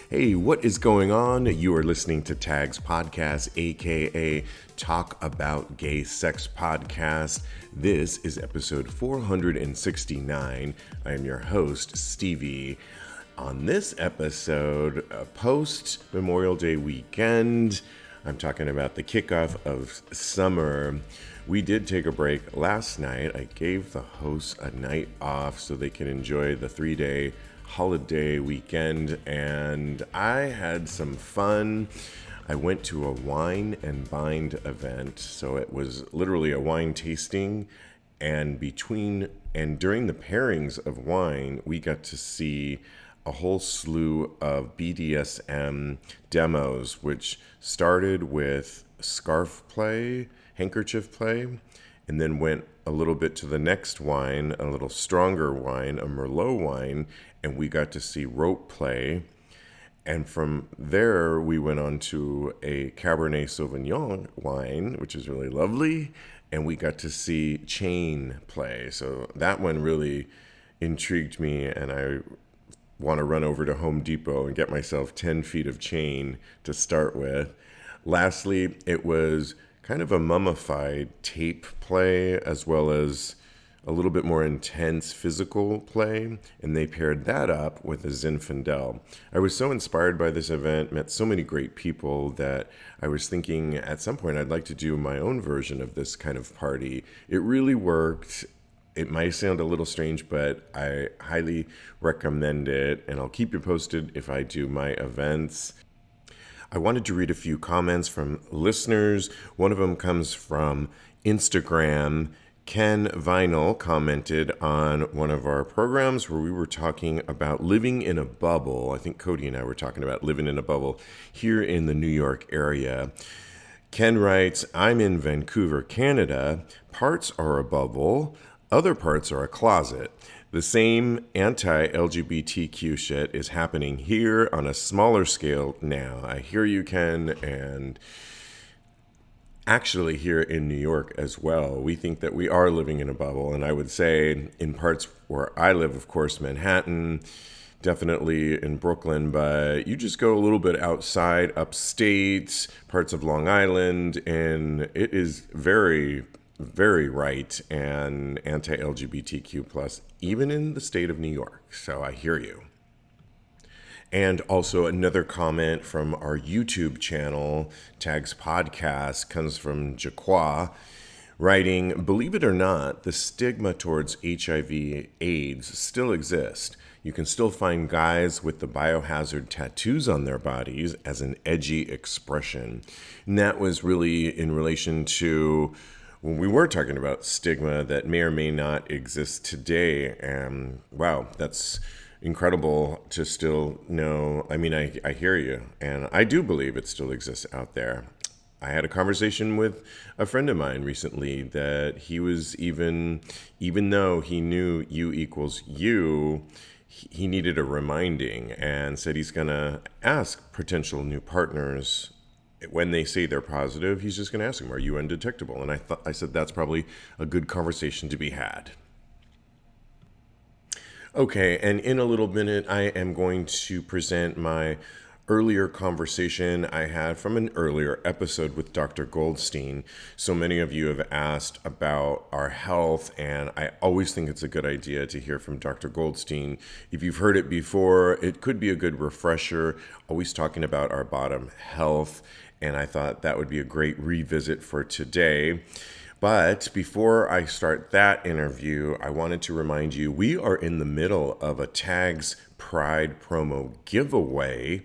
Hey, what is going on? You are listening to TAGSPodcast, aka Talk About Gay Sex Podcast. This is episode 469. I am your host, Stevie. On this episode, post Memorial Day weekend, I'm talking about the kickoff of summer. We did take a break last night. I gave the hosts a night off so they can enjoy the 3-day holiday weekend, and I had some fun. I went to a wine and bind event, so it was literally a wine tasting, and during the pairings of wine, we got to see a whole slew of BDSM demos, which started with scarf play, handkerchief play, and then went a little bit to the next wine, a little stronger wine, a Merlot wine, and we got to see rope play. And from there, we went on to a Cabernet Sauvignon wine, which is really lovely, and we got to see chain play. So that one really intrigued me, and I want to run over to Home Depot and get myself 10 feet of chain to start with. Lastly, it was kind of a mummified tape play as well as a little bit more intense physical play, and they paired that up with a Zinfandel. I was so inspired by this event, met so many great people that I was thinking at some point I'd like to do my own version of this kind of party. It really worked. It might sound a little strange, but I highly recommend it, and I'll keep you posted if I do my events. I wanted to read a few comments from listeners. One of them comes from Instagram. Ken Vinyl commented on one of our programs where we were talking about living in a bubble. I think Kodi and I were talking about living in a bubble here in the New York area. Ken writes, I'm in Vancouver, Canada. Parts are a bubble. Other parts are a closet. The same anti-LGBTQ shit is happening here on a smaller scale now. I hear you, Ken, and actually here in New York as well. We think that we are living in a bubble, and I would say in parts where I live, of course, Manhattan, definitely in Brooklyn, but you just go a little bit outside, upstate, parts of Long Island, and it is very right and anti-LGBTQ plus, even in the state of New York. So I hear you. And also another comment from our YouTube channel, TAGSPodcast, comes from Jaqua, writing, believe it or not, the stigma towards HIV/AIDS still exists. You can still find guys with the biohazard tattoos on their bodies as an edgy expression. And that was really in relation to when we were talking about stigma that may or may not exist today. And wow, that's incredible to still know. I mean, I hear you, and I do believe it still exists out there. I had a conversation with a friend of mine recently that he was even though he knew U equals U, he needed a reminding, and said he's going to ask potential new partners when they say they're positive, he's just going to ask them, are you undetectable? And I said, that's probably a good conversation to be had. Okay, and in a little minute, I am going to present my earlier conversation I had from an earlier episode with Dr. Goldstein. So many of you have asked about our health, and I always think it's a good idea to hear from Dr. Goldstein. If you've heard it before, it could be a good refresher, always talking about our bottom health, and I thought that would be a great revisit for today. But before I start that interview, I wanted to remind you we are in the middle of a TAGS Pride promo giveaway.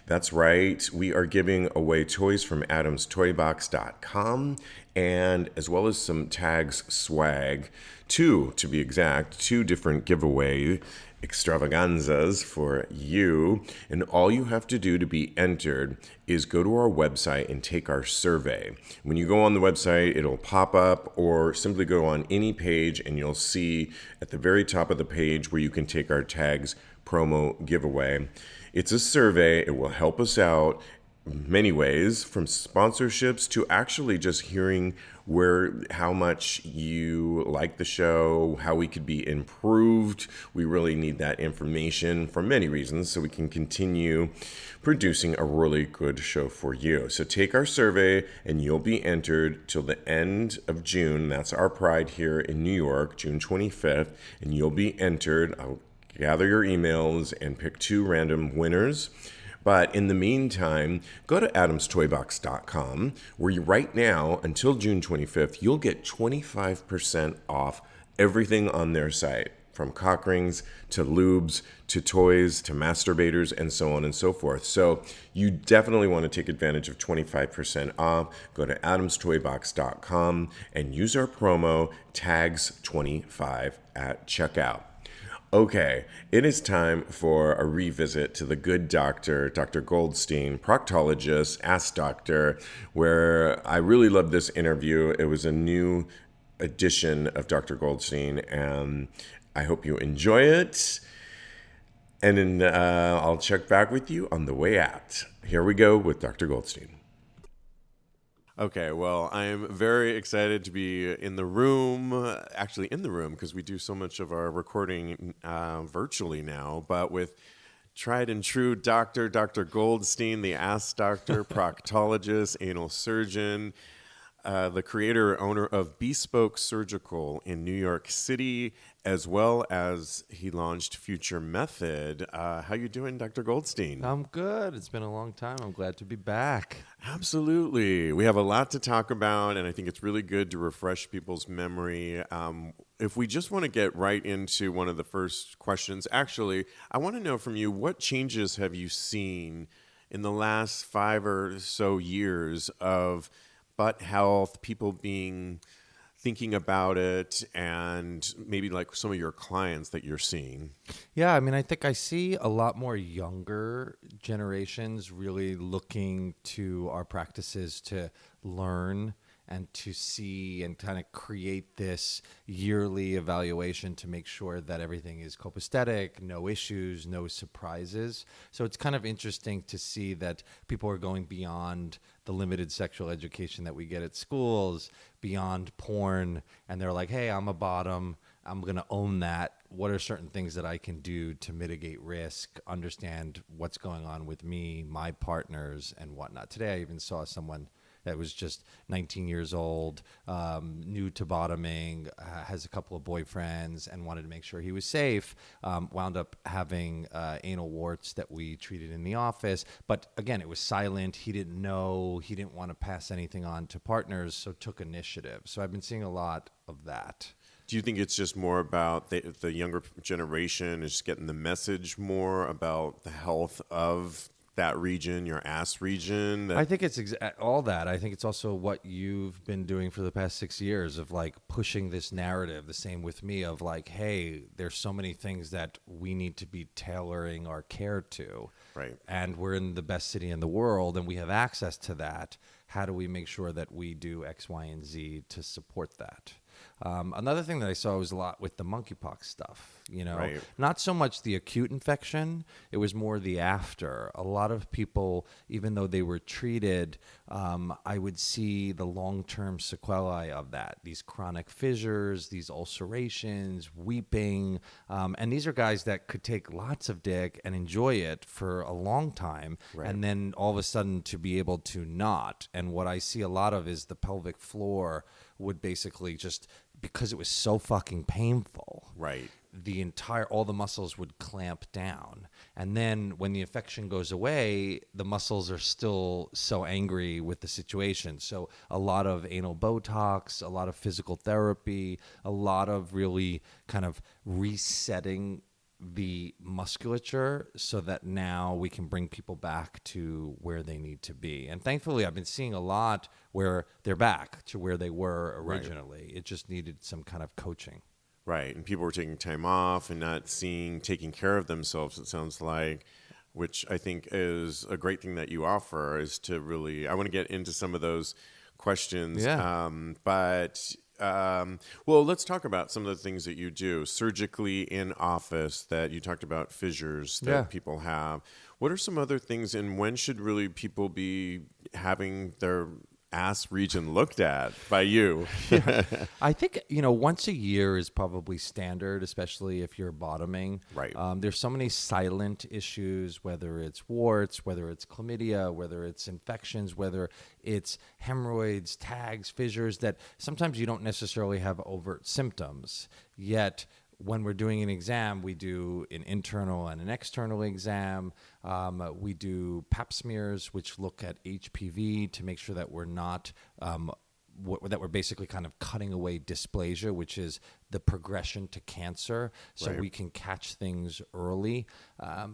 That's right, we are giving away toys from adamstoybox.com and as well as some TAGS swag, two to be exact, two different giveaway extravaganzas for you. And all you have to do to be entered is go to our website and take our survey. When you go on the website, it'll pop up, or simply go on any page and you'll see at the very top of the page where you can take our TAGS promo giveaway. It's a survey. It will help us out. many ways, from sponsorships to actually just hearing how much you like the show, how we could be improved. We really need that information for many reasons so we can continue producing a really good show for you. So take our survey and you'll be entered till the end of June. That's our Pride here in New York, June 25th, and you'll be entered. I'll gather your emails and pick 2 random winners. But in the meantime, go to adamstoybox.com, where right now, until June 25th, you'll get 25% off everything on their site, from cock rings to lubes to toys to masturbators and so on and so forth. So you definitely want to take advantage of 25% off. Go to adamstoybox.com and use our promo TAGS25 at checkout. Okay, it is time for a revisit to the good doctor, Dr. Goldstein, proctologist, Ask Doctor, where I really loved this interview. It was a new edition of Dr. Goldstein, and I hope you enjoy it. And then I'll check back with you on the way out. Here we go with Dr. Goldstein. Okay, well, I'm very excited to be in the room, because we do so much of our recording virtually now, but with tried and true Dr. Goldstein, the Ask Doctor, proctologist, anal surgeon, the creator owner of Bespoke Surgical in New York City, as well as he launched Future Method. How you doing, Dr. Goldstein? I'm good. It's been a long time. I'm glad to be back. Absolutely. We have a lot to talk about, and I think it's really good to refresh people's memory. If we just want to get right into one of the first questions, actually, I want to know from you, what changes have you seen in the last 5 or so years of butt health, people thinking about it, and maybe like some of your clients that you're seeing? Yeah, I mean, I think I see a lot more younger generations really looking to our practices to learn and to see and kind of create this yearly evaluation to make sure that everything is copacetic, no issues, no surprises. So it's kind of interesting to see that people are going beyond the limited sexual education that we get at schools, beyond porn, and they're like, hey, I'm a bottom. I'm going to own that. What are certain things that I can do to mitigate risk, understand what's going on with me, my partners, and whatnot? Today, I even saw someone that was just 19 years old, new to bottoming, has a couple of boyfriends, and wanted to make sure he was safe. Wound up having anal warts that we treated in the office. But again, it was silent. He didn't know. He didn't want to pass anything on to partners, so took initiative. So I've been seeing a lot of that. Do you think it's just more about the younger generation is just getting the message more about the health of that region, your ass region? I think it's all that. I think it's also what you've been doing for the past 6 years of like pushing this narrative, the same with me, of like, hey, there's so many things that we need to be tailoring our care to. Right. And we're in the best city in the world and we have access to that. How do we make sure that we do X, Y, and Z to support that? Another thing that I saw was a lot with the monkeypox stuff, Right. Not so much the acute infection. It was more the after. A lot of people, even though they were treated, I would see the long-term sequelae of that, these chronic fissures, these ulcerations, weeping. And these are guys that could take lots of dick and enjoy it for a long time. Right. And then all of a sudden to be able to not. And what I see a lot of is the pelvic floor would basically just, because it was so fucking painful, Right. all the muscles would clamp down. And then when the infection goes away, the muscles are still so angry with the situation. So a lot of anal Botox, a lot of physical therapy, a lot of really kind of resetting the musculature so that now we can bring people back to where they need to be. And thankfully, I've been seeing a lot where they're back to where they were originally. Right. It just needed some kind of coaching. Right. And people were taking time off and not taking care of themselves, it sounds like, which I think is a great thing that you offer, is to really, I want to get into some of those questions. Yeah. But Well, let's talk about some of the things that you do surgically in office. That you talked about fissures that Yeah. people have. What are some other things, and when should really people be having their ass region looked at by you? I think, once a year is probably standard, especially if you're bottoming. Right. There's so many silent issues, whether it's warts, whether it's chlamydia, whether it's infections, whether it's hemorrhoids, tags, fissures, that sometimes you don't necessarily have overt symptoms. Yet, when we're doing an exam, we do an internal and an external exam. We do pap smears, which look at HPV to make sure that we're not, that we're basically kind of cutting away dysplasia, which is the progression to cancer. So Right. we can catch things early,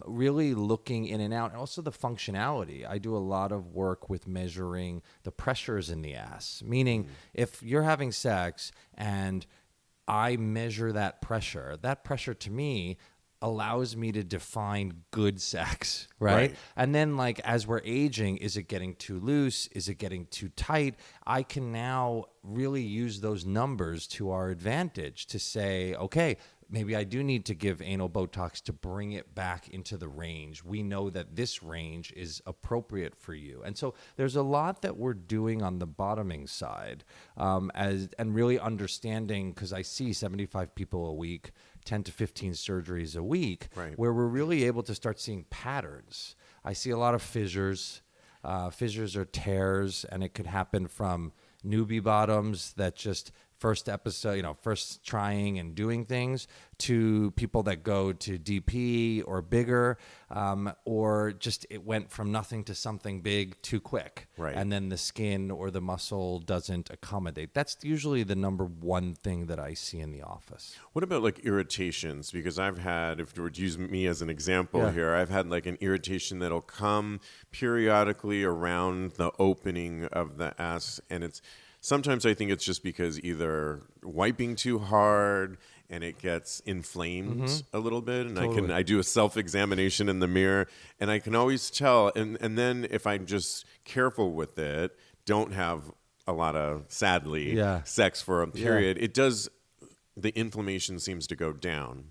really looking in and out. And also the functionality. I do a lot of work with measuring the pressures in the ass, meaning if you're having sex and I measure that pressure to me allows me to define good sex, right? And then like as we're aging, is it getting too loose? Is it getting too tight? I can now really use those numbers to our advantage to say, okay, maybe I do need to give anal Botox to bring it back into the range. We know that this range is appropriate for you. And so there's a lot that we're doing on the bottoming side, and really understanding, because I see 75 people a week, 10 to 15 surgeries a week, Right. where we're really able to start seeing patterns. I see a lot of fissures. Fissures are tears, and it could happen from newbie bottoms that just first episode, first trying and doing things, to people that go to DP or bigger, or just it went from nothing to something big too quick. Right. And then the skin or the muscle doesn't accommodate. That's usually the number one thing that I see in the office. What about like irritations? Because I've had, if you were to use me as an example Yeah. here, I've had like an irritation that'll come periodically around the opening of the ass, and it's sometimes I think it's just because either wiping too hard and it gets inflamed a little bit, and Totally. I do a self-examination in the mirror, and I can always tell. And then if I'm just careful with it, don't have a lot of, sadly, Yeah. sex for a period, it does, the inflammation seems to go down.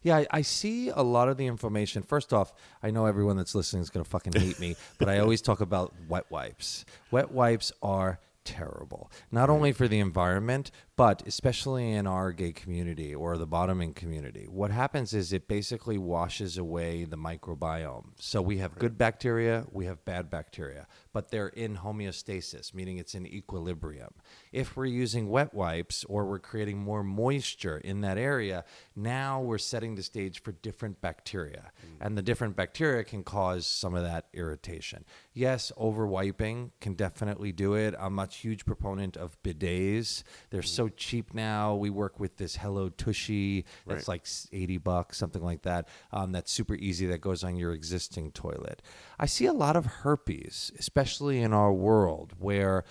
Yeah, I see a lot of the inflammation. First off, I know everyone that's listening is going to fucking hate me, but I always talk about wet wipes. Wet wipes are terrible, not only for the environment, but especially in our gay community or the bottoming community. What happens is it basically washes away the microbiome. So we have good bacteria, we have bad bacteria, but they're in homeostasis, meaning it's in equilibrium. If we're using wet wipes or we're creating more moisture in that area, now we're setting the stage for different bacteria. And the different bacteria can cause some of that irritation. Yes, over wiping can definitely do it. I'm a huge proponent of bidets. They're so cheap now. We work with this Hello Tushy that's like $80, something like that. That's super easy, that goes on your existing toilet. I see a lot of herpes, especially in our world, where,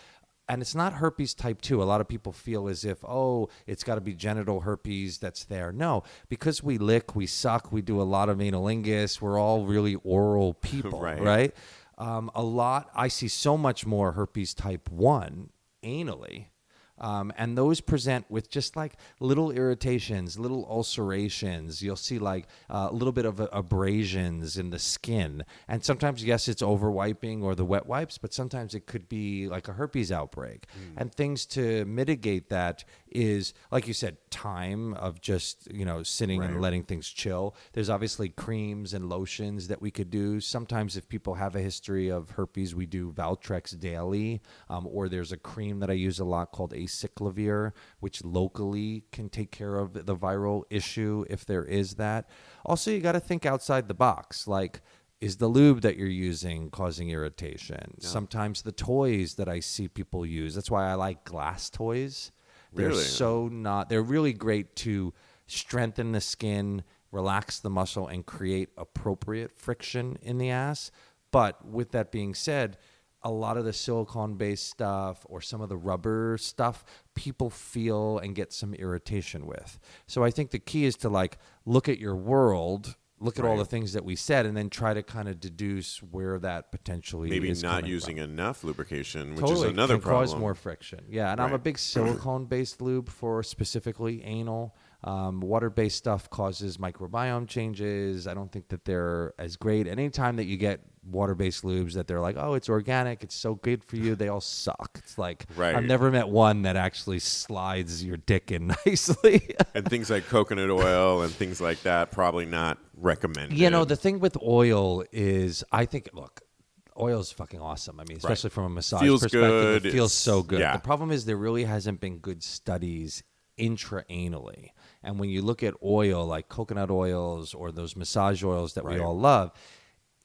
and it's not herpes type 2. A lot of people feel as if, oh, it's got to be genital herpes that's there. No, because we lick, we suck, we do a lot of analingus. We're all really oral people, right? I see so much more herpes type 1 anally. And those present with just like little irritations, little ulcerations. You'll see like a little bit of abrasions in the skin. And sometimes, yes, it's over wiping or the wet wipes, but sometimes it could be like a herpes outbreak. And things to mitigate that is, like you said, time of just, sitting and letting things chill. There's obviously creams and lotions that we could do. Sometimes if people have a history of herpes, we do Valtrex daily, or there's a cream that I use a lot called acyclovir, which locally can take care of the viral issue if there is that. Also, you got to think outside the box. Like, is the lube that you're using causing irritation? Yeah. Sometimes the toys that I see people use, that's why I like glass toys. They're really great to strengthen the skin, relax the muscle, and create appropriate friction in the ass. But with that being said, a lot of the silicone-based stuff or some of the rubber stuff, people feel and get some irritation with. So I think the key is to like look at your world look at all the things that we said and then try to kind of deduce where that potentially maybe is not coming using from. enough lubrication, which Totally, is another can problem. cause more friction. Yeah, and I'm a big silicone-based lube for specifically anal. Water-based stuff causes microbiome changes. I don't think that they're as great. And anytime that you get water-based lubes that they're like, oh, it's organic, it's so good for you, they all suck. It's like, I've never met one that actually slides your dick in nicely. And things like coconut oil and things like that, probably not recommended. You know, the thing with oil is, I think, look, oil is fucking awesome. I mean, especially from a massage perspective, good. It feels so good. Yeah. The problem is there really hasn't been good studies intraanally. And when you look at oil, like coconut oils or those massage oils that we all love,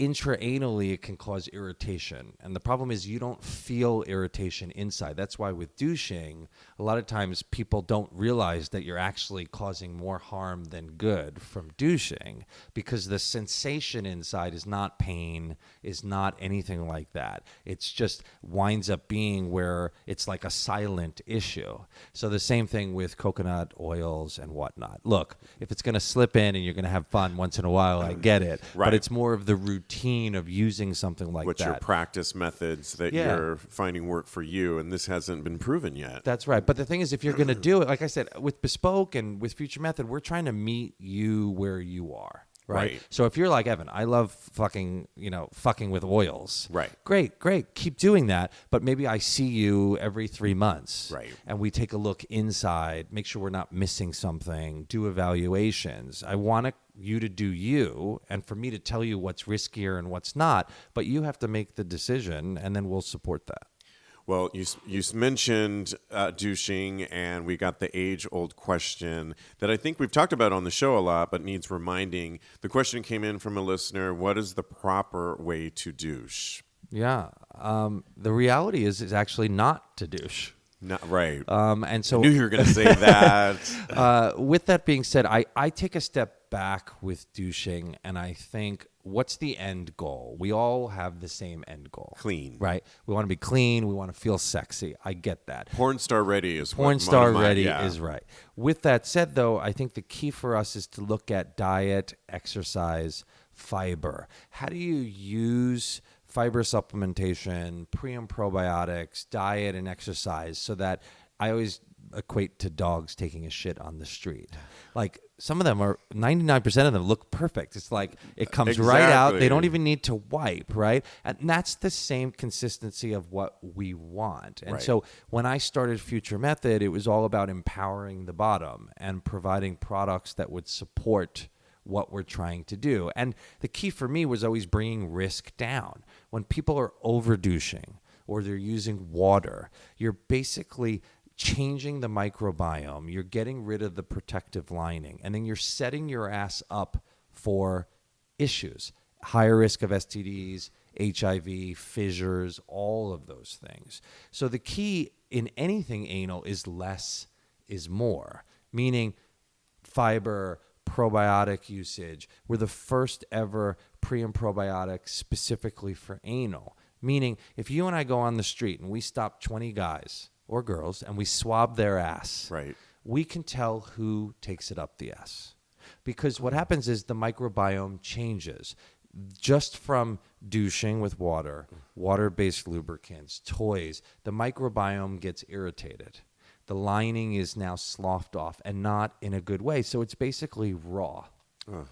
intraanally it can cause irritation. And the problem is you don't feel irritation inside. That's why with douching, a lot of times people don't realize that you're actually causing more harm than good from douching, because the sensation inside is not pain, is not anything like that. It's just winds up being where it's like a silent issue. So the same thing with coconut oils and whatnot. Look, if it's going to slip in and you're going to have fun once in a while, I get it. But it's more of the routine of using something like What's that. your practice methods that you're finding work for you, and this hasn't been proven yet. That's right. But the thing is, if you're going to do it, like I said, with Bespoke and with Future Method, we're trying to meet you where you are. Right. So if you're like, Evan, I love fucking with oils. Right. Great. Keep doing that. But maybe I see you every 3 months. Right. And we take a look inside, make sure we're not missing something, do evaluations. I want you to do you, and for me to tell you what's riskier and what's not, but you have to make the decision, and then we'll support that. Well, you mentioned douching, and we got the age-old question that I think we've talked about on the show a lot, but needs reminding. The question came in from a listener: what is the proper way to douche? Yeah. The reality is actually not to douche. Not right. And so I knew you were going to say that. With that being said, I take a step back with douching, and I think, what's the end goal? We all have the same end goal. Clean. Right? We want to be clean. We want to feel sexy. I get that. Porn star ready is Porn star ready is right. With that said, though, I think the key for us is to look at diet, exercise, fiber. How do you use fiber supplementation, pre and probiotics, diet, and exercise so that I always equate to dogs taking a shit on the street. Like, some of them are, 99% of them look perfect. It's like it comes right out. They don't even need to wipe, right? And that's the same consistency of what we want. And so when I started Future Method, it was all about empowering the bottom and providing products that would support what we're trying to do. And the key for me was always bringing risk down. When people are over douching or they're using water, you're basically changing the microbiome, you're getting rid of the protective lining, and then you're setting your ass up for issues, higher risk of STDs, HIV, fissures, all of those things. So the key in anything anal is less is more, meaning fiber, probiotic usage. We're the first ever pre and probiotic specifically for anal, meaning if you and I go on the street and we stop 20 guys or girls, and we swab their ass, we can tell who takes it up the ass. Because what happens is the microbiome changes. Just from douching with water, water-based lubricants, toys, the microbiome gets irritated. The lining is now sloughed off, and not in a good way. So it's basically raw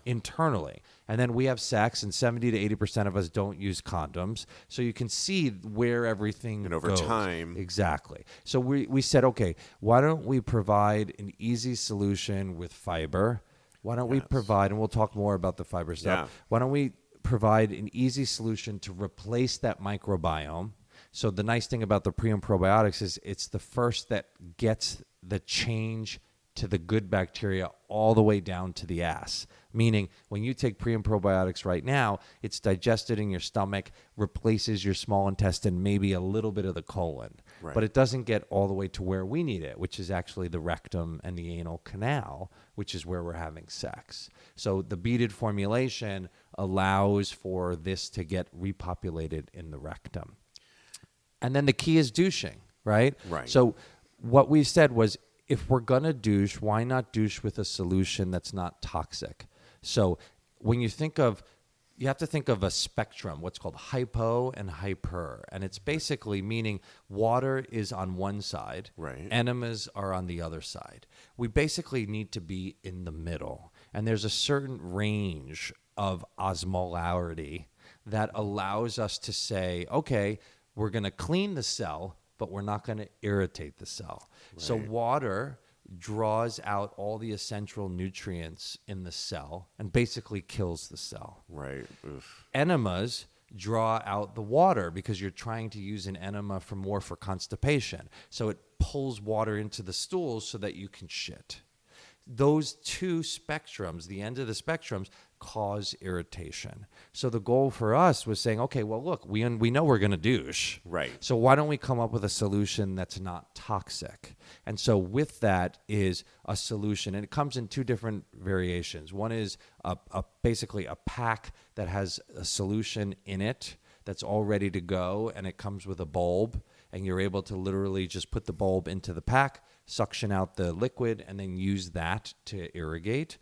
internally. And then we have sex, and 70 to 80% of us don't use condoms. So you can see where everything and over goes. time. Exactly. So we said, okay, why don't we provide an easy solution with fiber? Why don't we provide, and we'll talk more about the fiber stuff. Why don't we provide an easy solution to replace that microbiome? So the nice thing about the pre and probiotics is it's the first that gets the change to the good bacteria all the way down to the ass. Meaning, when you take pre and probiotics right now, it's digested in your stomach, replaces your small intestine, maybe a little bit of the colon. But it doesn't get all the way to where we need it, which is actually the rectum and the anal canal, which is where we're having sex. So the beaded formulation allows for this to get repopulated in the rectum. And then the key is douching, right? So what we said was, if we're going to douche, why not douche with a solution that's not toxic? So when you think of, you have to think of a spectrum, what's called hypo and hyper. And it's basically meaning water is on one side, Right. enemas are on the other side. We basically need to be in the middle. And there's a certain range of osmolarity that allows us to say, okay, we're going to clean the cell, but we're not going to irritate the cell. So water draws out all the essential nutrients in the cell and basically kills the cell. Right. Oof. Enemas draw out the water because you're trying to use an enema for constipation. So it pulls water into the stools so that you can shit. Those two spectrums, the end of the spectrums, cause irritation. So the goal for us was saying, okay, well, look, we know we're going to douche. Right. So why don't we come up with a solution that's not toxic? And so with that is a solution, and it comes in two different variations. One is basically a pack that has a solution in it that's all ready to go, and it comes with a bulb, and you're able to literally just put the bulb into the pack, suction out the liquid, and then use that to irrigate.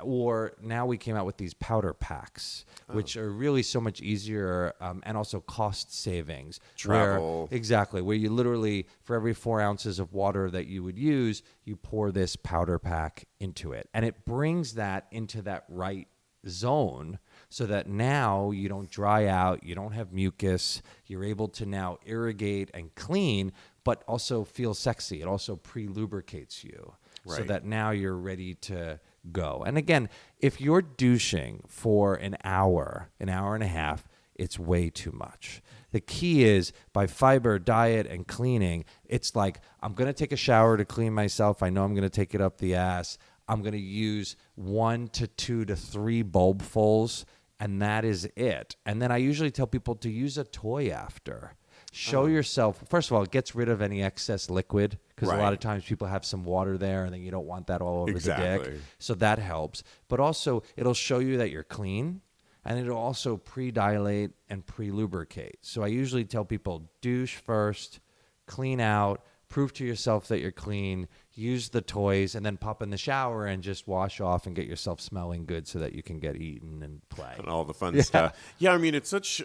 Or now we came out with these powder packs, which are really so much easier and also cost savings. Travel. Where you literally, for every 4 ounces of water that you would use, you pour this powder pack into it. And it brings that into that right zone so that now you don't dry out, you don't have mucus, you're able to now irrigate and clean, but also feel sexy. It also pre-lubricates you so Right. that now you're ready to go. And again, if you're douching for an hour and a half, it's way too much. The key is by fiber, diet, and cleaning, it's like, I'm going to take a shower to clean myself. I know I'm going to take it up the ass. I'm going to use 1 to 2 to 3 bulbfuls, and that is it. And then I usually tell people to use a toy after. Show yourself. First of all, it gets rid of any excess liquid because a lot of times people have some water there and then you don't want that all over the dick. So that helps. But also, it'll show you that you're clean, and it'll also pre-dilate and pre-lubricate. So I usually tell people, douche first, clean out, prove to yourself that you're clean, use the toys, and then pop in the shower and just wash off and get yourself smelling good so that you can get eaten and play. And all the fun stuff. Yeah, I mean, it's such...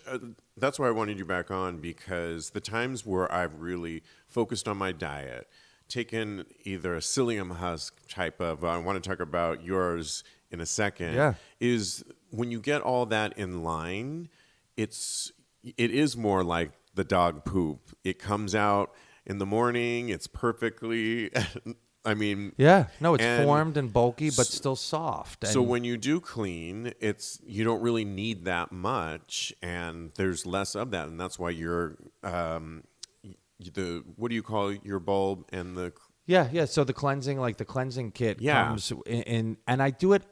that's why I wanted you back on, because the times where I've really focused on my diet, taken either a psyllium husk type of... I want to talk about yours in a second, is when you get all that in line, it is more like the dog poop. It comes out in the morning, it's perfectly... I mean... Yeah. No, it's formed and bulky, but still soft. So when you do clean, you don't really need that much, and there's less of that, and that's why you're... what do you call your bulb and the... Yeah. So the cleansing kit comes in, and I do it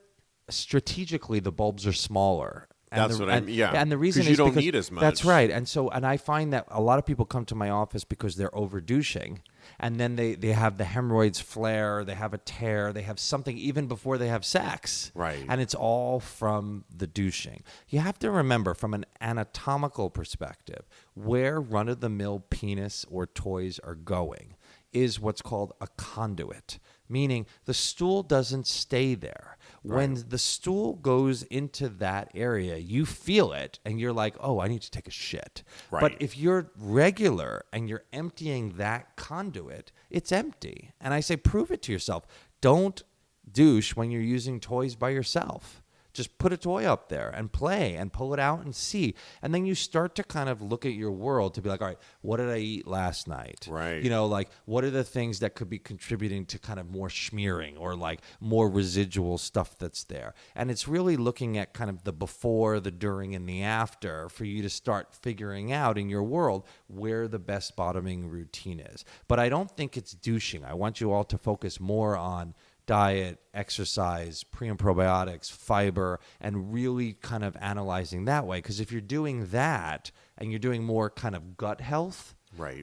strategically. The bulbs are smaller. And And the reason is you don't because need as much. That's right. And I find that a lot of people come to my office because they're over douching, and then they have the hemorrhoids flare, they have a tear, they have something even before they have sex. Right. And it's all from the douching. You have to remember, from an anatomical perspective, where run-of-the-mill penis or toys are going is what's called a conduit, meaning the stool doesn't stay there. When the stool goes into that area, you feel it, and you're like, oh, I need to take a shit. Right. But if you're regular and you're emptying that conduit, it's empty. And I say, prove it to yourself. Don't douche when you're using toys by yourself. Just put a toy up there and play and pull it out and see. And then you start to kind of look at your world to be like, all right, what did I eat last night? Right. You know, like, what are the things that could be contributing to kind of more smearing or like more residual stuff that's there? And it's really looking at kind of the before, the during, and the after for you to start figuring out in your world where the best bottoming routine is. But I don't think it's douching. I want you all to focus more on diet, exercise, pre and probiotics, fiber, and really kind of analyzing that way. Because if you're doing that and you're doing more kind of gut health,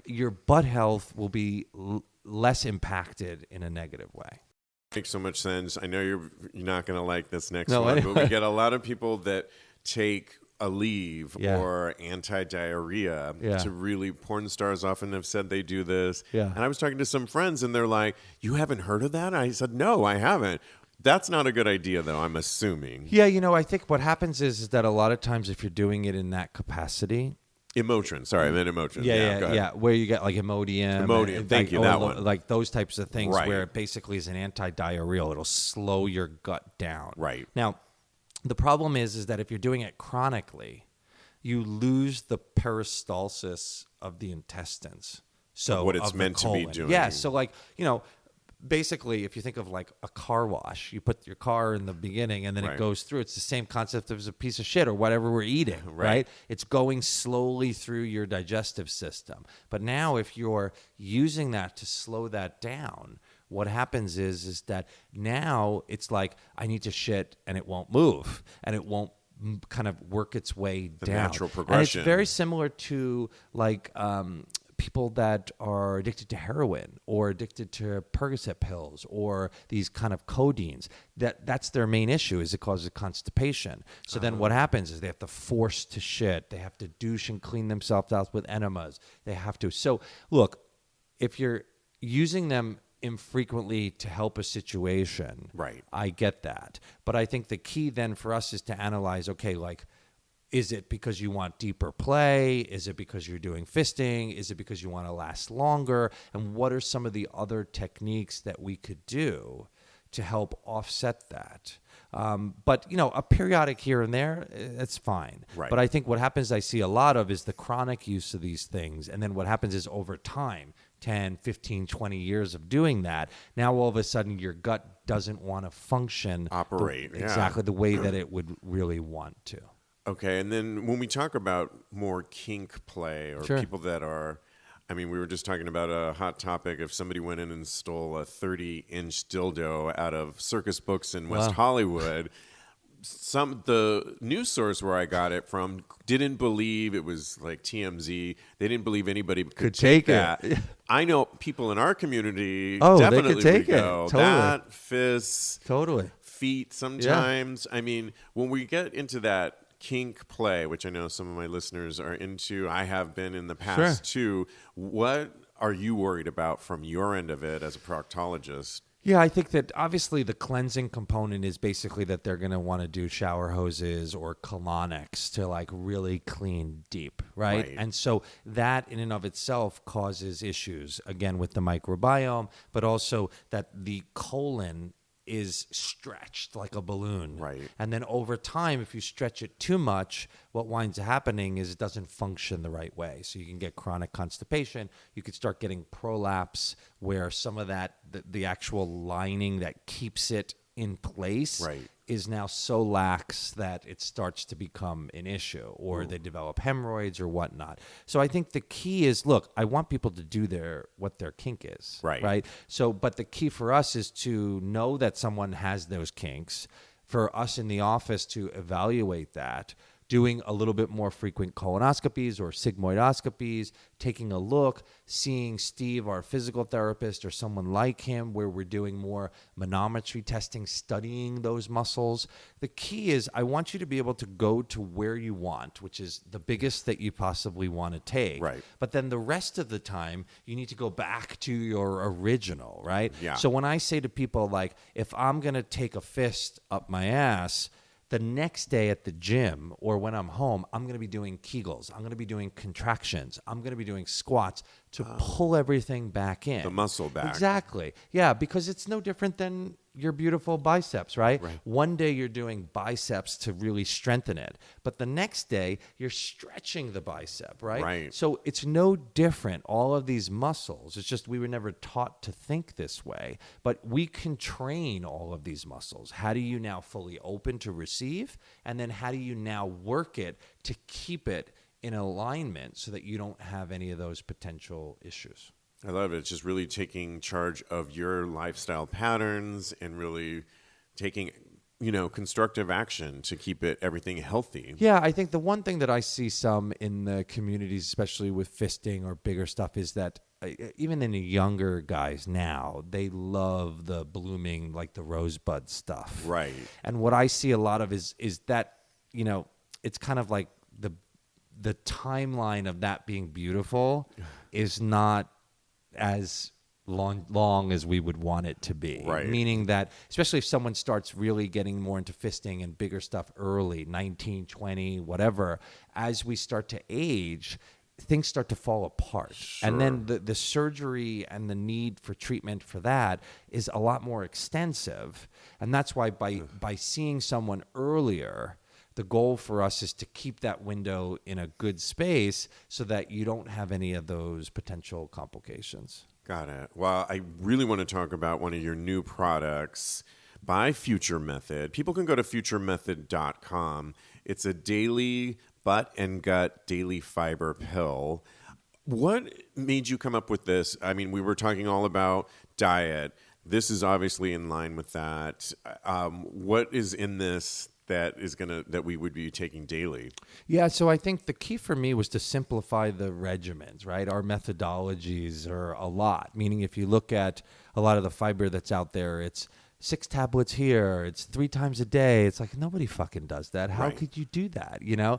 your butt health will be less impacted in a negative way. Makes so much sense. I know you're not going to like this next No, one, anyway. but we get a lot of people that take Aleve or anti-diarrhea to really... porn stars often have said they do this. And I was talking to some friends, and they're like, you haven't heard of that? I said, no, I haven't. That's not a good idea, though, I'm assuming. Yeah, I think what happens is that a lot of times if you're doing it in that capacity. Emotion. Sorry, I meant emotion. Yeah. Where you get like Imodium. Imodium, thank you, that one. Like those types of things Right. where it basically is an anti-diarrheal. It'll slow your gut down. Right. Now, the problem is that if you're doing it chronically, you lose the peristalsis of the intestines. So what it's of the meant to be colon. doing. Yeah. So like, basically, if you think of like a car wash, you put your car in the beginning and then Right. it goes through. It's the same concept as a piece of shit or whatever we're eating, right? It's going slowly through your digestive system. But now if you're using that to slow that down, what happens is that now it's like I need to shit and it won't move and it won't kind of work its way down. Natural progression. And it's very similar to like people that are addicted to heroin or addicted to Percocet pills or these kind of codeines. That's their main issue is it causes constipation. So then what happens is they have to force to shit. They have to douche and clean themselves out with enemas. They have to. So look, if you're using them infrequently to help a situation, Right. I get that. But I think the key then for us is to analyze, okay, like, is it because you want deeper play? Is it because you're doing fisting? Is it because you want to last longer? And what are some of the other techniques that we could do to help offset that? But, a periodic here and there, that's fine. Right. But I think what happens I see a lot of is the chronic use of these things. And then what happens is over time, 10, 15, 20 years of doing that, now all of a sudden your gut doesn't want to function. Operate, exactly the way that it would really want to. Okay, and then when we talk about more kink play or Sure. people that are, we were just talking about a hot topic. If somebody went in and stole a 30-inch dildo out of circus books in West Hollywood, the news source where I got it from didn't believe it was like TMZ. They didn't believe anybody could take that. I know people in our community definitely they could take would go. it. Totally. That, fists, Totally. feet sometimes. When we get into that kink play, which I know some of my listeners are into, I have been in the past too. What are you worried about from your end of it as a proctologist? Yeah, I think that obviously the cleansing component is basically that they're going to want to do shower hoses or colonics to like really clean deep, right? And so that in and of itself causes issues, again, with the microbiome, but also that the colon is stretched like a balloon. Right. And then over time, if you stretch it too much, what winds up happening is it doesn't function the right way. So you can get chronic constipation. You could start getting prolapse where some of that, the actual lining that keeps it in place is now so lax that it starts to become an issue, or they develop hemorrhoids or whatnot. So I think the key is, look, I want people to do what their kink is, right? So, but the key for us is to know that someone has those kinks, for us in the office to evaluate that, doing a little bit more frequent colonoscopies or sigmoidoscopies, taking a look, seeing Steve, our physical therapist, or someone like him, where we're doing more manometry testing, studying those muscles. The key is I want you to be able to go to where you want, which is the biggest that you possibly want to take. Right. But then the rest of the time, you need to go back to your original, right? Yeah. So when I say to people, like, if I'm going to take a fist up my ass, the next day at the gym or when I'm home, I'm going to be doing Kegels. I'm going to be doing contractions. I'm going to be doing squats to pull everything back in. The muscle back. Exactly. Yeah, because it's no different than your beautiful biceps, right? One day you're doing biceps to really strengthen it, but the next day you're stretching the bicep, right? So it's no different, all of these muscles. It's just we were never taught to think this way, but we can train all of these muscles. How do you now fully open to receive? And then how do you now work it to keep it in alignment so that you don't have any of those potential issues? I love it. It's just really taking charge of your lifestyle patterns and really taking, constructive action to keep everything healthy. Yeah, I think the one thing that I see some in the communities, especially with fisting or bigger stuff, is that even in the younger guys now, they love the blooming, like the rosebud stuff. Right. And what I see a lot of is that, it's kind of like the timeline of that being beautiful is not as long as we would want it to be. Right. Meaning that, especially if someone starts really getting more into fisting and bigger stuff early, 19, 20, whatever, as we start to age, things start to fall apart. Sure. And then the surgery and the need for treatment for that is a lot more extensive. And that's why by seeing someone earlier, the goal for us is to keep that window in a good space so that you don't have any of those potential complications. Got it. Well, I really want to talk about one of your new products by Future Method. People can go to futuremethod.com. It's a daily butt and gut daily fiber pill. What made you come up with this? I mean, we were talking all about diet. This is obviously in line with that. What is in this that we would be taking daily? Yeah, so I think the key for me was to simplify the regimens, right? Our methodologies are a lot, meaning if you look at a lot of the fiber that's out there, it's 6 tablets here, it's 3 times a day. It's like, nobody fucking does that. How could you do that, Yeah.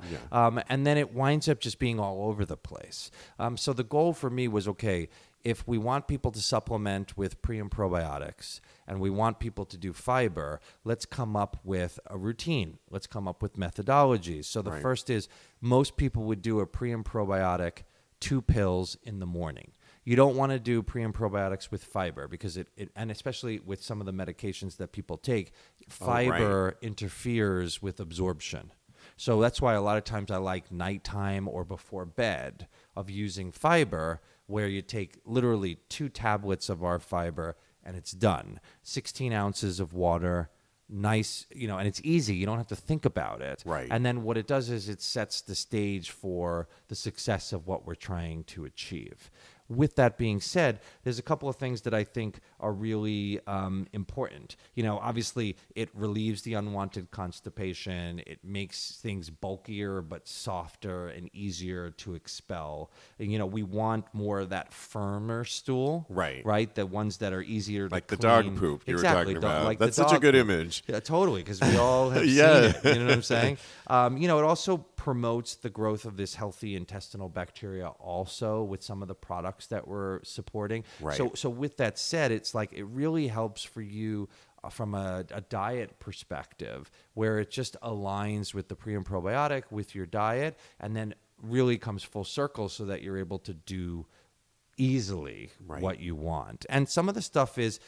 And then it winds up just being all over the place. So the goal for me was, okay, if we want people to supplement with pre and probiotics and we want people to do fiber, let's come up with a routine. Let's come up with methodologies. So the first is most people would do a pre and probiotic 2 pills in the morning. You don't want to do pre and probiotics with fiber because and especially with some of the medications that people take, fiber interferes with absorption. So that's why a lot of times I like nighttime or before bed of using fiber, where you take literally 2 tablets of our fiber and it's done. 16 ounces of water, nice, and it's easy. You don't have to think about it. Right. And then what it does is it sets the stage for the success of what we're trying to achieve. With that being said, there's a couple of things that I think are really important. Obviously, it relieves the unwanted constipation. It makes things bulkier but softer and easier to expel. And, we want more of that firmer stool. Right? The ones that are easier to like clean. The dog poop you were talking about. Like that's such a good image. Yeah, totally, because we all have seen it. You know what I'm saying? It also promotes the growth of this healthy intestinal bacteria also with some of the products that we're supporting. Right. So with that said, it's like it really helps for you from a diet perspective where it just aligns with the pre and probiotic with your diet and then really comes full circle so that you're able to do easily what you want. And some of the stuff is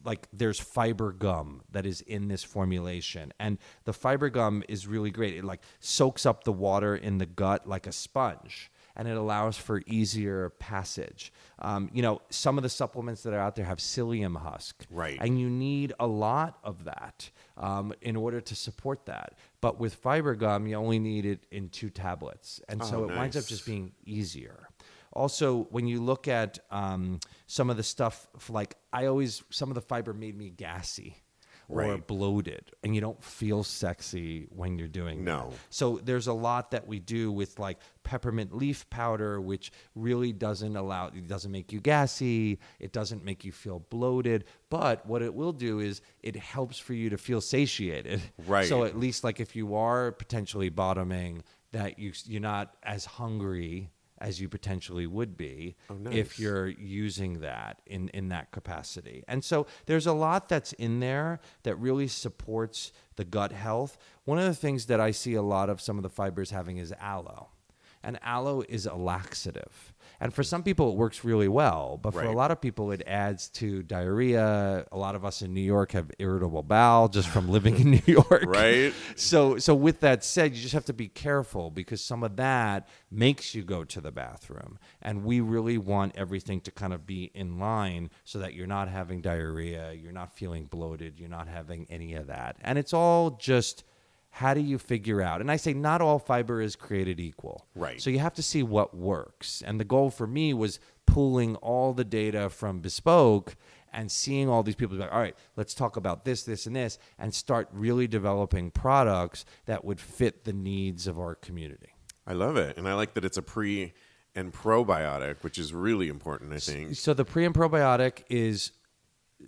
like there's fiber gum that is in this formulation, and the fiber gum is really great. It like soaks up the water in the gut like a sponge, and it allows for easier passage. Some of the supplements that are out there have psyllium husk, and you need a lot of that in order to support that. But with fiber gum, you only need it in 2 tablets, and so it winds up just being easier. Also, when you look at some of the stuff, like some of the fiber made me gassy or bloated, and you don't feel sexy when you're doing that. So there's a lot that we do with like peppermint leaf powder, which really doesn't make you gassy. It doesn't make you feel bloated. But what it will do is it helps for you to feel satiated. So at least like if you are potentially bottoming, that you're not as hungry as you potentially would be if you're using that in that capacity. And so there's a lot that's in there that really supports the gut health. One of the things that I see a lot of some of the fibers having is aloe. And aloe is a laxative. And for some people, it works really well. But for a lot of people, it adds to diarrhea. A lot of us in New York have irritable bowel just from living in New York. So with that said, you just have to be careful because some of that makes you go to the bathroom. And we really want everything to kind of be in line so that you're not having diarrhea, you're not feeling bloated, you're not having any of that. And it's all just... how do you figure out? And I say not all fiber is created equal. So you have to see what works. And the goal for me was pulling all the data from Bespoke and seeing all these people like, all right, let's talk about this, this, and this, and start really developing products that would fit the needs of our community. I love it. And I like that it's a pre and probiotic, which is really important, I think. So the pre and probiotic is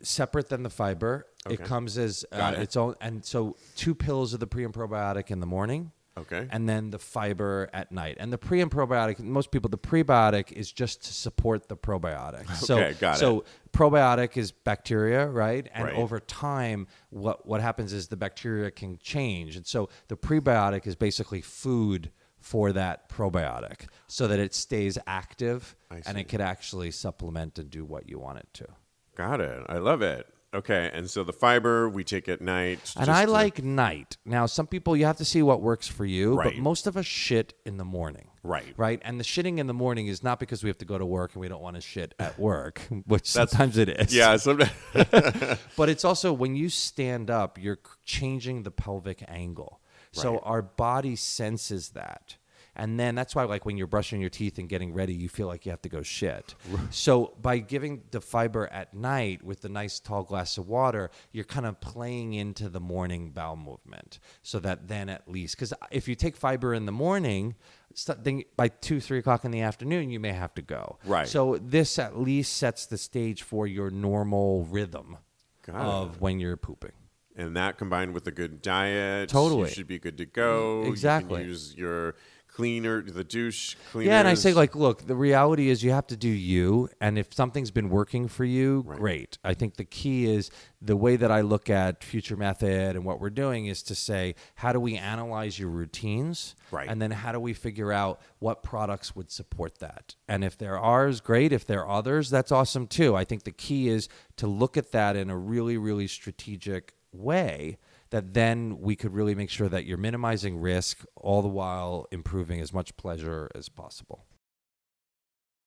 separate than the fiber. It comes as its own. And so 2 pills of the pre and probiotic in the morning, Okay. And then the fiber at night. And the pre and probiotic, most people, the prebiotic is just to support the probiotic. Okay, got it. So probiotic is bacteria, right? And Right. over time, what happens is the bacteria can change. And so the prebiotic is basically food for that probiotic so that it stays active and it could actually supplement and do what you want it to. Got it. I love it. Okay, and so the fiber we take at night. And I like night. Now, some people, you have to see what works for you, but Right. most of us shit in the morning. Right. Right? And the shitting in the morning is not because we have to go to work and we don't want to shit at work, which sometimes it is. Yeah, sometimes. But it's also when you stand up, you're changing the pelvic angle. So Right. our body senses that. And then that's why, like, when you're brushing your teeth and getting ready, you feel like you have to go shit. So by giving the fiber at night with the nice tall glass of water, you're kind of playing into the morning bowel movement. So that then at least, because if you take fiber in the morning, then by 2, 3 o'clock in the afternoon, you may have to go. Right. So this at least sets the stage for your normal rhythm of when you're pooping. And that combined with a good diet, Totally. you should be good to go. Exactly. You can use your cleaner, the douche cleaners. Yeah, and I say, like, look, the reality is you have to do you, and if something's been working for you, great. I think the key is the way that I look at Future Method and what we're doing is to say, how do we analyze your routines? Right. And then how do we figure out what products would support that? And if there are ours, great. If there are others, that's awesome too. I think the key is to look at that in a really, really strategic way that then we could really make sure that you're minimizing risk all the while improving as much pleasure as possible.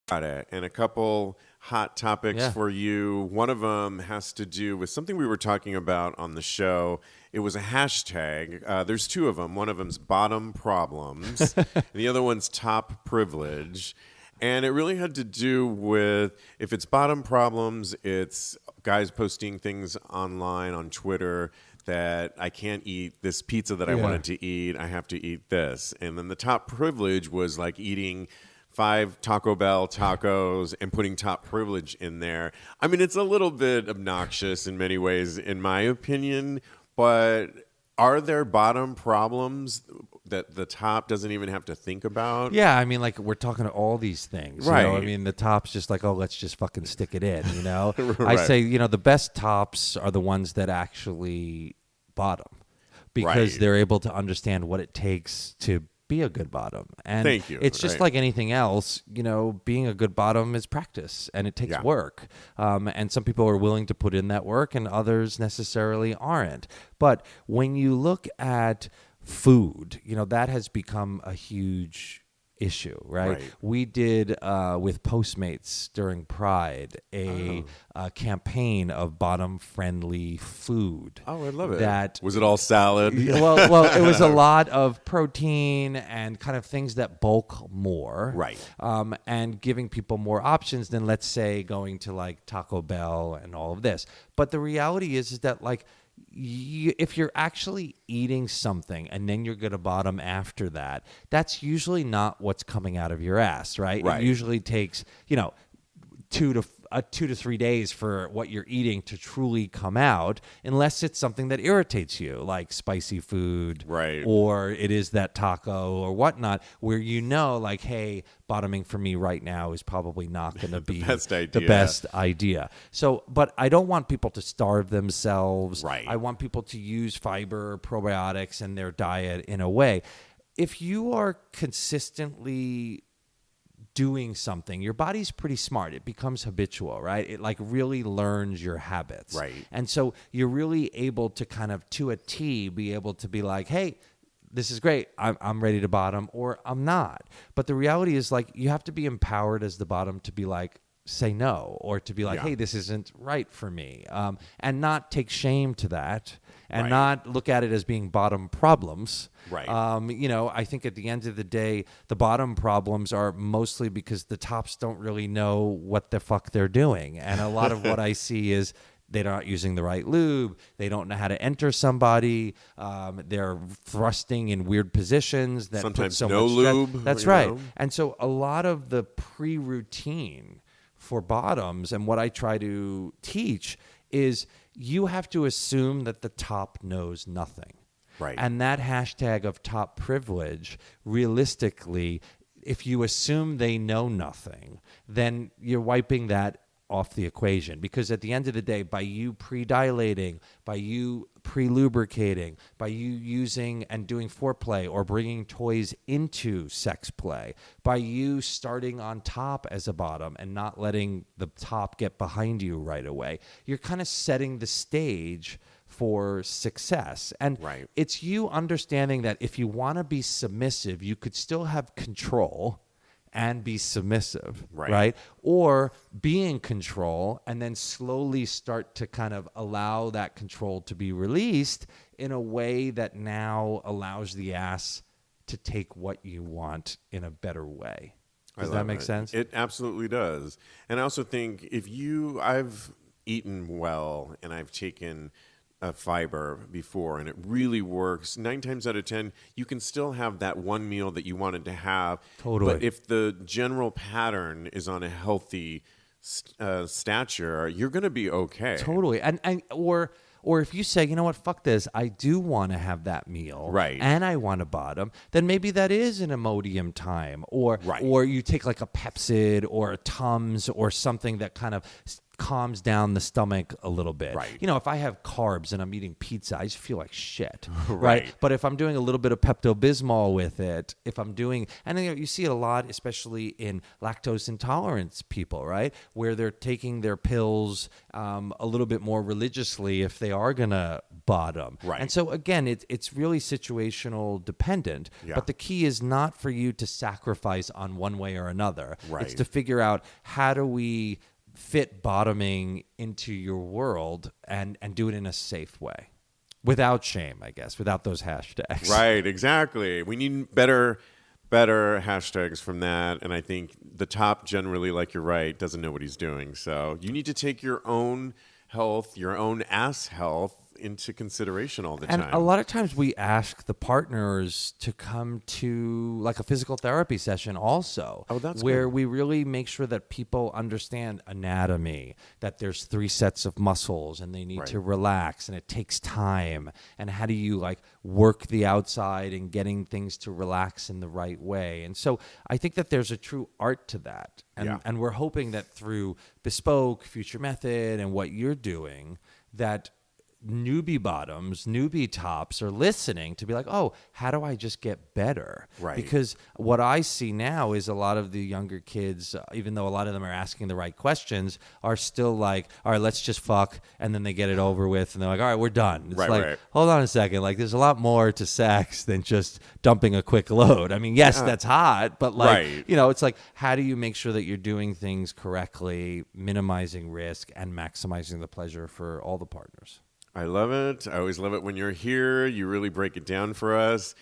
Got it. And a couple hot topics for you. One of them has to do with something we were talking about on the show. It was a hashtag. There's 2 of them. One of them's bottom problems. And the other one's top privilege. And it really had to do with, if it's bottom problems, it's guys posting things online on Twitter that I can't eat this pizza that I wanted to eat. I have to eat this. And then the top privilege was like eating 5 Taco Bell tacos and putting top privilege in there. I mean, it's a little bit obnoxious in many ways, in my opinion, but are there bottom problems that the top doesn't even have to think about? Yeah, I mean, like, we're talking to all these things. Right. You know? I mean, the top's just like, oh, let's just fucking stick it in, you know? Right. I say, you know, the best tops are the ones that actually bottom because they're able to understand what it takes to be a good bottom. And Thank you. It's just like anything else, you know, being a good bottom is practice and it takes work. And some people are willing to put in that work and others necessarily aren't. But when you look at food, you know, that has become a huge issue, right? We did with Postmates during Pride a campaign of bottom-friendly food. Oh, I love it. That was it all salad? well, it was a lot of protein and kind of things that bulk more, Right. And giving people more options than, let's say, going to like Taco Bell and all of this. But the reality is that, like, if you're actually eating something and then you're going to bottom after that, that's usually not what's coming out of your ass, right? It usually takes, you know, 2 to 3 days for what you're eating to truly come out, unless it's something that irritates you, like spicy food, or it is that taco or whatnot, where you know, like, hey, bottoming for me right now is probably not going to be the best idea. So, but I don't want people to starve themselves. I want people to use fiber, probiotics in their diet in a way. If you are consistently doing something, your body's pretty smart. It becomes habitual, right? It like really learns your habits. And so you're really able to kind of, to a T, be able to be like, hey, this is great. I'm ready to bottom, or I'm not. But the reality is, like, you have to be empowered as the bottom to be like, say no, or to be like, hey, this isn't right for me. And not take shame to that. And not look at it as being bottom problems. You know, I think at the end of the day, the bottom problems are mostly because the tops don't really know what the fuck they're doing. And a lot of what I see is they're not using the right lube. They don't know how to enter somebody. They're thrusting in weird positions. That sometimes put so no much stress. lube. That's right. And so a lot of the pre-routine for bottoms and what I try to teach is you have to assume that the top knows nothing. Right. And that hashtag of top privilege, realistically, if you assume they know nothing, then you're wiping that off the equation, because at the end of the day, by you pre-dilating, by you pre-lubricating, by you using and doing foreplay or bringing toys into sex play, by you starting on top as a bottom and not letting the top get behind you right away, you're kind of setting the stage for success. And Right. it's you understanding that if you want to be submissive, you could still have control and be submissive, right? Or be in control and then slowly start to kind of allow that control to be released in a way that now allows the ass to take what you want in a better way. Does that make sense? It absolutely does. And I also think I've eaten well and I've taken a fiber before and it really works. 9 times out of 10, you can still have that one meal that you wanted to have. Totally. But if the general pattern is on a healthy stature, you're going to be okay. Totally. Or if you say, you know what, fuck this, I do want to have that meal, Right. and I want a bottom, then maybe that is an Imodium time, or you take like a Pepsid or a Tums or something that kind of calms down the stomach a little bit. Right. You know, if I have carbs and I'm eating pizza, I just feel like shit. Right. But if I'm doing a little bit of Pepto-Bismol with it, if I'm doing, and you see it a lot, especially in lactose intolerance people, right? Where they're taking their pills a little bit more religiously if they are going to bottom. Right. And so again, it's really situational dependent. Yeah. But the key is not for you to sacrifice on one way or another. Right. It's to figure out, how do we fit bottoming into your world and do it in a safe way, without shame, I guess, without those hashtags. Right, exactly. We need better hashtags from that. And I think the top generally, like you're right, doesn't know what he's doing. So you need to take your own health, your own ass health into consideration all the time. And a lot of times we ask the partners to come to like a physical therapy session also. Oh, that's where good. we really make sure that people understand anatomy, that there's 3 sets of muscles and they need to relax and it takes time. And how do you like work the outside and getting things to relax in the right way? And so I think that there's a true art to that. And we're hoping that through Bespoke, Future Method, and what you're doing, that newbie bottoms, newbie tops are listening to be like, oh, how do I just get better? Right. Because what I see now is a lot of the younger kids, even though a lot of them are asking the right questions, are still like, all right, let's just fuck. And then they get it over with and they're like, all right, we're done. It's like, hold on a second. Like, there's a lot more to sex than just dumping a quick load. I mean, yes, that's hot, but like, you know, it's like, how do you make sure that you're doing things correctly, minimizing risk and maximizing the pleasure for all the partners? I love it. I always love it when you're here. You really break it down for us.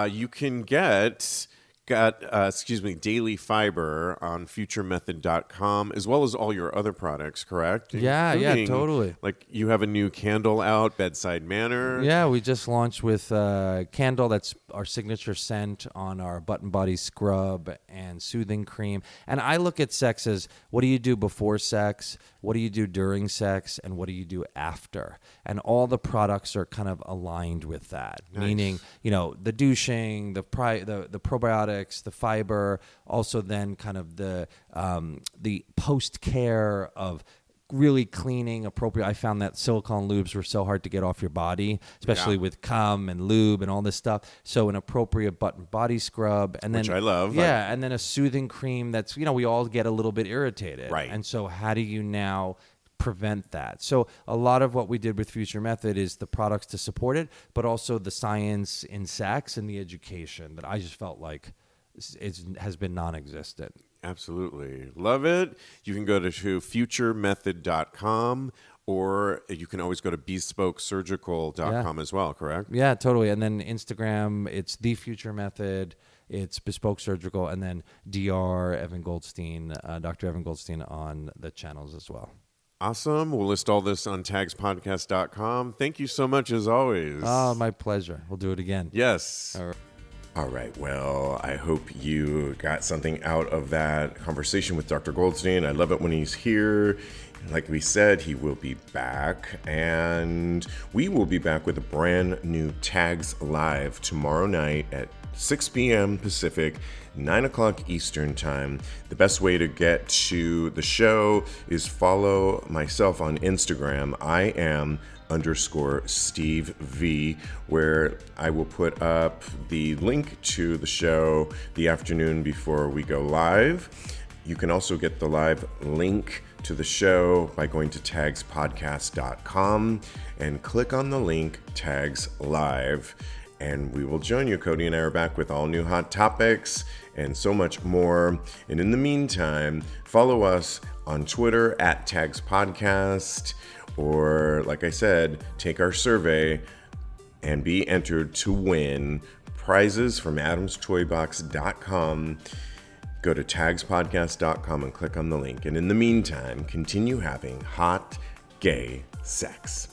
You can get daily fiber on futuremethod.com, as well as all your other products, correct? Yeah, totally. Like you have a new candle out, Bedside Manner. Yeah, we just launched with Candle. That's our signature scent on our Button Body Scrub and Soothing Cream. And I look at sex as, what do you do before sex? What do you do during sex? And what do you do after? And all the products are kind of aligned with that. Nice. Meaning, you know, the douching, the probiotics, the fiber, also then kind of the post-care of really cleaning appropriate. I found that silicone lubes were so hard to get off your body, especially with cum and lube and all this stuff. So an appropriate body scrub, and then, which I love. Yeah, and then a soothing cream that's, you know, we all get a little bit irritated. Right. And so how do you now prevent that? So a lot of what we did with Future Method is the products to support it, but also the science in sex and the education that I just felt like has been non-existent. Absolutely. Love it. You can go to futuremethod.com, or you can always go to bespokesurgical.com as well, correct? Yeah, totally. And then Instagram, it's The Future Method, it's Bespoke Surgical, and then Dr. Evan Goldstein on the channels as well. Awesome. We'll list all this on TAGSPodcast.com. Thank you so much, as always. Oh, my pleasure. We'll do it again. Yes. All right. All right. Well, I hope you got something out of that conversation with Dr. Goldstein. I love it when he's here. Like we said, he will be back, and we will be back with a brand new Tags Live tomorrow night at 6 p.m. Pacific, 9 o'clock Eastern Time. The best way to get to the show is follow myself on Instagram. I am _Steve V, where I will put up the link to the show the afternoon before we go live. You can also get the live link to the show by going to TAGSPodcast.com and click on the link Tags Live. And we will join you. Kodi and I are back with all new hot topics and so much more. And in the meantime, follow us on Twitter at TAGSPodcast, or like I said, take our survey and be entered to win prizes from adamstoybox.com. Go to TAGSPodcast.com and click on the link. And in the meantime, continue having hot, gay sex.